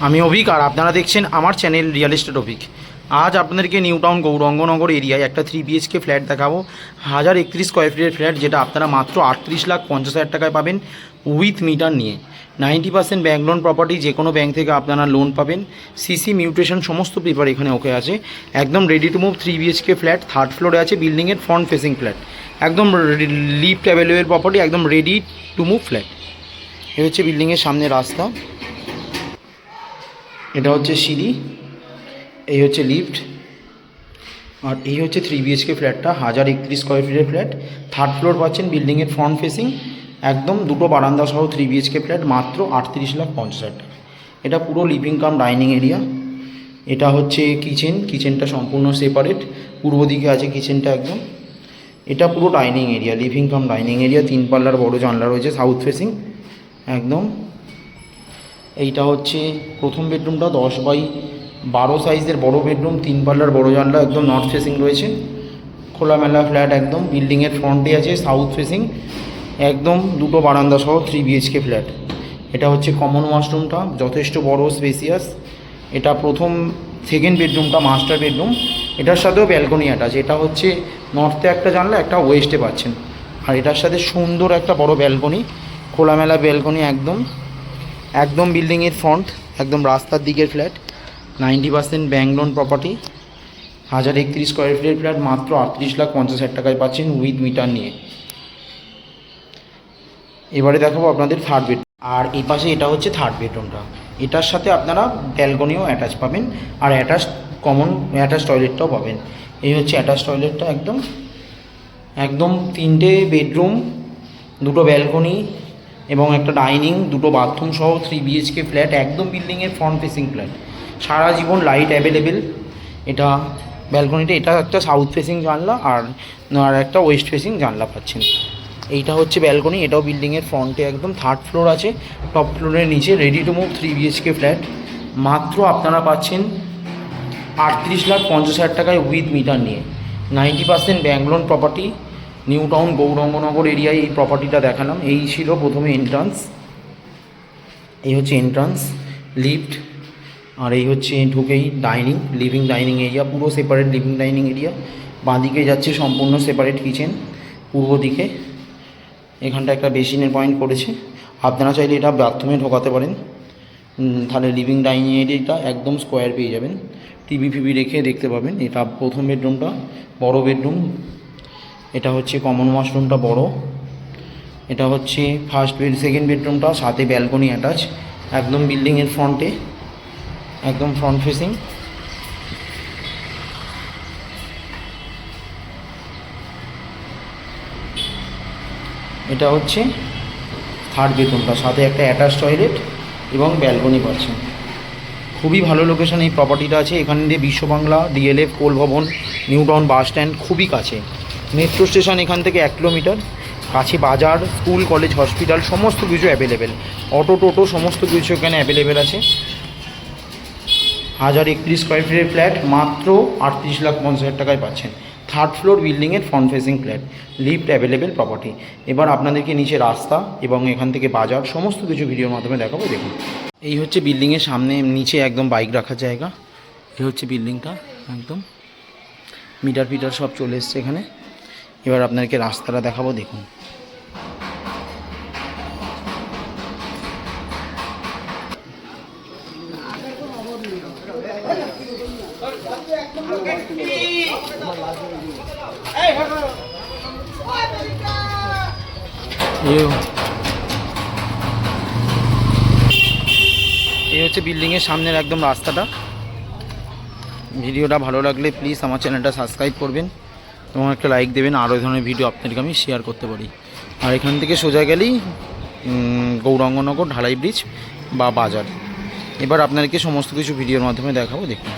আমি অভিক আর আপনারা দেখছেন আমার চ্যানেল রিয়েল এস্টেট অভিক। আজ আপনাদেরকে নিউ টাউন গৌরাঙ্গনগর এরিয়ায় একটা 3 BHK ফ্ল্যাট দেখাবো। 1031 স্কোয়ার ফিটের ফ্ল্যাট, যেটা আপনারা মাত্র 38,50,000 টাকায় পাবেন উইথ মিটার নিয়ে। 90% ব্যাঙ্ক লোন প্রপার্টি, যে কোনো ব্যাঙ্ক থেকে আপনারা লোন পাবেন। সিসি মিউটেশন সমস্ত পেপার এখানে ওকে আছে। একদম ready to move 3 BHK flat, 3rd ফ্লোরে আছে, বিল্ডিংয়ের ফ্রন্ট ফেসিং ফ্ল্যাট, একদম লিফট অ্যাভেলেবেল প্রপার্টি, একদম রেডি টু মুভ ফ্ল্যাট। এ হচ্ছে বিল্ডিংয়ের সামনে রাস্তা, এটা হচ্ছে সিঁড়ি, এই হচ্ছে লিফট, আর এই হচ্ছে 3 BHK ফ্ল্যাটটা। 1031 স্কোয়ার ফিটের ফ্ল্যাট, 3rd ফ্লোর পাচ্ছেন, বিল্ডিংয়ের ফ্রন্ট ফেসিং, একদম দুটো বারান্দা সহ 3 BHK ফ্ল্যাট, মাত্র 38,50,000 টাকা। এটা পুরো লিভিং কাম ডাইনিং এরিয়া। এটা হচ্ছে কিচেনটা সম্পূর্ণ সেপারেট, পূর্ব দিকে আছে কিচেনটা একদম। এটা পুরো dining area, living cum dining area. 3 পাল্লার বড় জানলা রয়েছে সাউথ ফেসিং একদম। এইটা হচ্ছে প্রথম বেডরুমটা, 10x12 সাইজের বড় বেডরুম, 3 পাল্লার বড় জানলা, একদম নর্থ ফেসিং রয়েছে, খোলামেলা ফ্ল্যাট একদম। বিল্ডিংয়ের ফ্রন্টে আছে সাউথ ফেসিং, একদম দুটো বারান্দা সহ 3 BHK ফ্ল্যাট। এটা হচ্ছে কমন ওয়াশরুমটা, যথেষ্ট বড় স্পেসিয়াস। এটা সেকেন্ড বেডরুমটা মাস্টার বেডরুম, এটার সাথেও ব্যালকনি অ্যাটাচ। এটা হচ্ছে নর্থে একটা জানলা, একটা ওয়েস্টে পাচ্ছেন, আর এটার সাথে সুন্দর একটা বড় ব্যালকনি, খোলামেলা ব্যালকনি একদম বিল্ডিংয়ের ফ্রন্ট, একদম রাস্তার দিকের flat. 90% bank loan property, 1031 square ফিটের ফ্ল্যাট, মাত্র 38,50,000 টাকায় পাচ্ছেন উইথ মিটার নিয়ে। এবারে দেখাবো আপনাদের 3rd বেডরুম, আর এই পাশে এটা হচ্ছে 3rd বেডরুমটা। এটার সাথে আপনারা ব্যালকনিও অ্যাটাচ পাবেন, আর অ্যাটাচ টয়লেটটাও পাবেন। এই হচ্ছে অ্যাটাচ টয়লেটটা একদম 3টে বেডরুম, দুটো ব্যালকনি এবং একটা ডাইনিং, দুটো বাথরুম সহ 3 BHK ফ্ল্যাট, একদম বিল্ডিংয়ের ফ্রন্ট ফেসিং ফ্ল্যাট, সারা জীবন লাইট অ্যাভেলেবেল। এটা ব্যালকনিটা, এটা একটা সাউথ ফেসিং জানলা, আর একটা ওয়েস্ট ফেসিং জানলা পাচ্ছেন। এইটা হচ্ছে ব্যালকনি, এটাও বিল্ডিংয়ের ফ্রন্টে একদম। 3rd ফ্লোর আছে, টপ ফ্লোরের নিচে ready to move 3 BHK flat, মাত্র আপনারা পাচ্ছেন 38,50,000 টাকায় উইথ মিটার নিয়ে। 90% bank loan property, new town Gouranganagar এরিয়ায় এই প্রপার্টিটা দেখালাম। এই ছিল প্রথমে এন্ট্রান্স, এই হচ্ছে এন্ট্রান্স, লিফট, আর এই হচ্ছে ঢুকেই ডাইনিং, লিভিং ডাইনিং এরিয়া, পুরো সেপারেট লিভিং ডাইনিং এরিয়া। বাঁদিকে যাচ্ছে সম্পূর্ণ সেপারেট কিচেন, পূর্ব দিকে এখানটা একটা বেসিনের পয়েন্ট করেছে। আপনারা চাইলে এটা বাথরুমে ঢোকাতে পারেন, তাহলে লিভিং ডাইনিং এরিয়াটা একদম স্কোয়ার পেয়ে যাবেন, টিভি রেখে দেখতে পাবেন। এটা প্রথম বেডরুমটা, বড় বেডরুম। এটা হচ্ছে কমন ওয়াশরুমটা বড়। এটা হচ্ছে সেকেন্ড বেডরুমটা, সাথে ব্যালকনি অ্যাটাচ, একদম বিল্ডিংয়ের ফ্রন্টে, একদম ফ্রন্ট ফেসিং। এটা হচ্ছে 3rd বেডরুমটা, সাথে একটা অ্যাটাচ টয়লেট এবং ব্যালকনি পাচ্ছেন। খুবই ভালো লোকেশন এই প্রপার্টিটা আছে। এখান দিয়ে বিশ্ববাংলা, DLF, কোল ভবন, নিউ টাউন বাস স্ট্যান্ড খুবই কাছে, মেট্রো স্টেশন এখান থেকে 1 কিলোমিটার কাছে, বাজার, স্কুল, কলেজ, হসপিটাল সমস্ত কিছু অ্যাভেলেবেল, অটো টোটো সমস্ত কিছু এখানে অ্যাভেলেবেল আছে। 1031 স্কোয়ার ফিটের ফ্ল্যাট, মাত্র 38,50,000 টাকায় পাচ্ছেন। 3rd ফ্লোর, বিল্ডিংয়ের front facing flat, lift available property. এবার আপনাদেরকে নিচে রাস্তা এবং এখান থেকে বাজার সমস্ত কিছু ভিডিওর মাধ্যমে দেখাবো, দেখুন। এই হচ্ছে বিল্ডিংয়ের সামনে, নিচে একদম বাইক রাখার জায়গা। এই হচ্ছে বিল্ডিংটা, একদম মিটার সব চলে এসছে এখানে। এবার আপনাদেরকে রাস্তাটা দেখাবো, দেখুন। এই হচ্ছে বিল্ডিংয়ের সামনের একদম রাস্তাটা। ভিডিওটা ভালো লাগলে প্লিজ আমার চ্যানেলটা সাবস্ক্রাইব করবেন এবং একটা লাইক দেবেন, আরও এই ধরনের ভিডিও আপনাদেরকে আমি শেয়ার করতে পারি। আর এখান থেকে সোজা গেলেই গৌরাঙ্গনগর ঢালাই ব্রিজ বা বাজার। এবার আপনাদেরকে সমস্ত কিছু ভিডিওর মাধ্যমে দেখাবো, দেখুন।